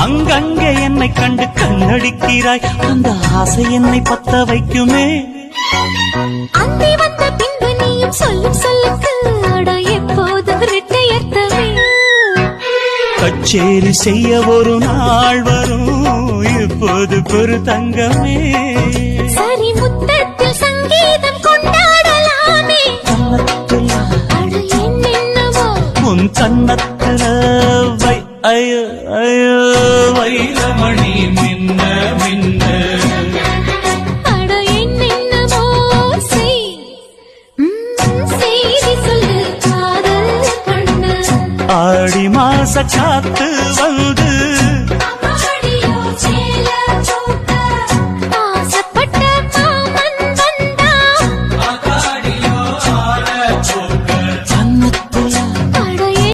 அங்கங்கே என்னை கண்டு கண்ணடிக்கிறாய், அந்த ஆசை என்னை பத்த வைக்குமே. அங்கே வந்த பின்பு நீயும் சொல்லும் சொல்லுக்கு எப்போது இரட்டையர்த்தமே. கச்சேரி செய்ய ஒரு நாள் வரும், இப்போது ஒரு தங்கமே. சரி முத்தத்தில் சங்கீதம் கொண்டாடலாமே. என்னென்னவோ உன் கண்ணத்துல வை, ஐயோ ஐயோ வைரமணி மின்ன மின்ன. என்னென்னவோ செய்தி சொல்லு காதல் பண்ண. ஆடி மாச காத்து வந்து